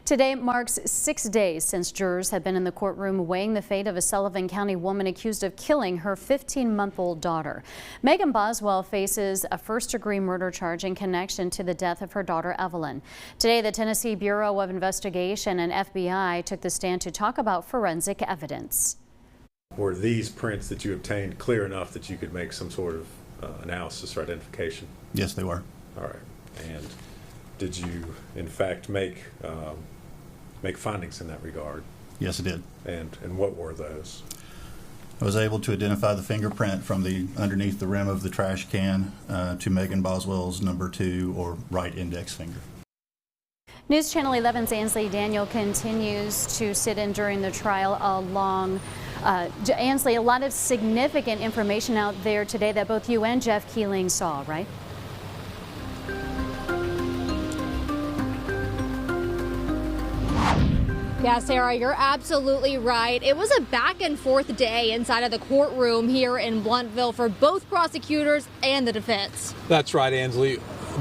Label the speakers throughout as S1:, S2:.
S1: Today marks 6 days since jurors have been in the courtroom weighing the fate of a Sullivan County woman accused of killing her 15-month-old daughter. Evelyn Boswell faces a first-degree murder charge in connection to the death of her daughter, Evelyn. Today, the Tennessee Bureau of Investigation and FBI took the stand to talk about forensic evidence.
S2: Were these prints that you obtained clear enough that you could make some sort of analysis or identification?
S3: Yes, they were.
S2: All right. And did you, in fact, make findings in that regard?
S3: Yes, I did.
S2: And what were those?
S3: I was able to identify the fingerprint from underneath the rim of the trash can to Evelyn Boswell's number 2 or right index finger.
S1: News Channel 11's Ansley Daniel continues to sit in during the trial along. Ansley, a lot of significant information out there today that both you and Jeff Keeling saw, right?
S4: Yeah, Sarah, you're absolutely right. It was a back and forth day inside of the courtroom here in Blountville for both prosecutors and the defense.
S5: That's right, Ansley.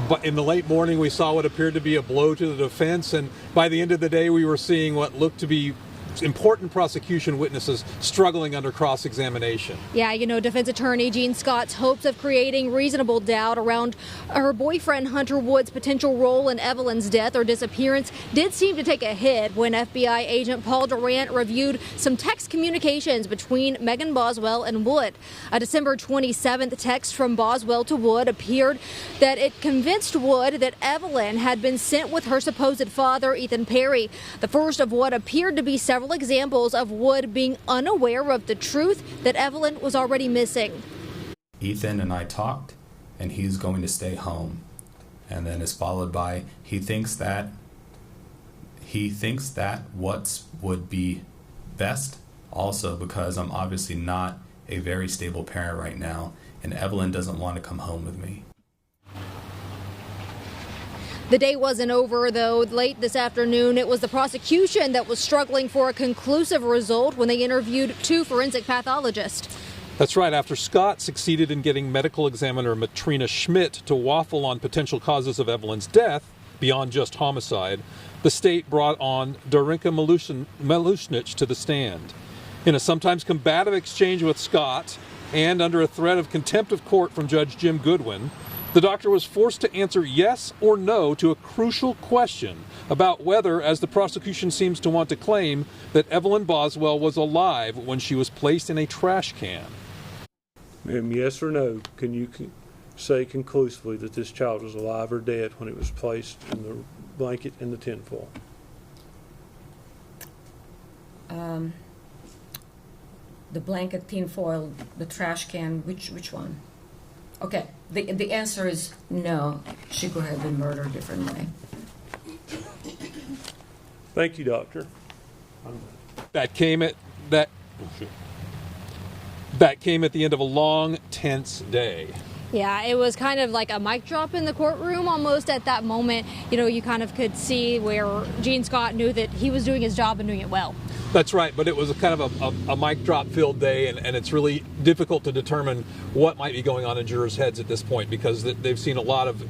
S5: But in the late morning, we saw what appeared to be a blow to the defense, and by the end of the day, we were seeing what looked to be important prosecution witnesses struggling under cross-examination.
S4: Yeah, you know, defense attorney Gene Scott's hopes of creating reasonable doubt around her boyfriend Hunter Wood's potential role in Evelyn's death or disappearance did seem to take a hit when FBI agent Paul Durant reviewed some text communications between Evelyn Boswell and Wood. A December 27th text from Boswell to Wood appeared that it convinced Wood that Evelyn had been sent with her supposed father, Ethan Perry. The first of what appeared to be several examples of Wood being unaware of the truth that Evelyn was already missing.
S6: Ethan and I talked, and he's going to stay home. And then is followed by, he thinks that what would be best, also because I'm obviously not a very stable parent right now, and Evelyn doesn't want to come home with me.
S4: The day wasn't over, though. Late this afternoon, it was the prosecution that was struggling for a conclusive result when they interviewed 2 forensic pathologists.
S5: That's right. After Scott succeeded in getting medical examiner Matrina Schmidt to waffle on potential causes of Evelyn's death, beyond just homicide, the state brought on Darinka Malushnich to the stand. In a sometimes combative exchange with Scott, and under a threat of contempt of court from Judge Jim Goodwin, the doctor was forced to answer yes or no to a crucial question about whether, as the prosecution seems to want to claim, that Evelyn Boswell was alive when she was placed in a trash can.
S7: Ma'am, yes or no, can you say conclusively that this child was alive or dead when it was placed in the blanket in the tinfoil?
S8: The blanket, tinfoil, the trash can, which one? Okay, the answer is no. She could have been murdered a different way.
S7: Thank you, doctor.
S5: That came at the end of a long, tense day.
S4: Yeah, it was kind of like a mic drop in the courtroom almost at that moment. You know, you kind of could see where Gene Scott knew that he was doing his job and doing it well.
S5: That's right, but it was a kind of a mic drop filled day, and it's really difficult to determine what might be going on in jurors' heads at this point because they've seen a lot of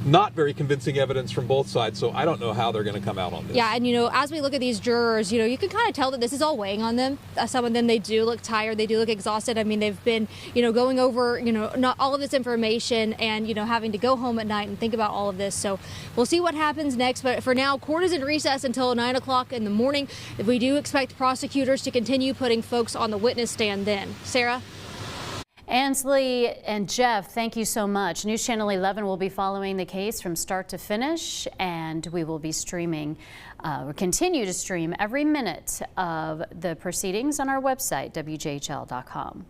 S5: not very convincing evidence from both sides, so I don't know how they're going to come out on this.
S4: Yeah, and you know, as we look at these jurors, you know, you can kind of tell that this is all weighing on them. Some of them, they do look tired, they do look exhausted. I mean, they've been, you know, going over, you know, not all of this information and, you know, having to go home at night and think about all of this. So we'll see what happens next, but for now, court is in recess until 9 o'clock in the morning. We do expect prosecutors to continue putting folks on the witness stand then. Sarah?
S1: Ansley and Jeff, thank you so much. News Channel 11 will be following the case from start to finish, and we will be streaming, or continue to stream every minute of the proceedings on our website, WJHL.com.